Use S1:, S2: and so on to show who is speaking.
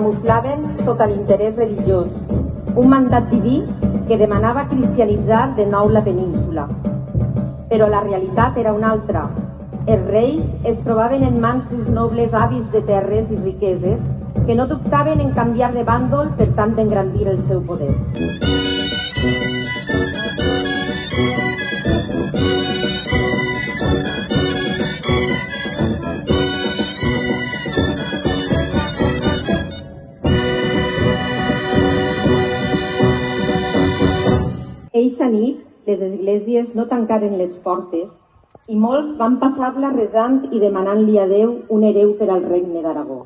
S1: camuflaven sota l'interès religiós, un mandat diví que demanava cristianitzar de nou la península. Però la realitat era una altra. Els reis es trobaven en mans d'uns nobles avis de terres i riqueses que no dubtaven en canviar de bàndol per tant d'engrandir el seu poder. Eixa nit, les esglésies no tancaren les portes i molts van passar-la resant i demanant-li a Déu un hereu per al regne d'Aragó.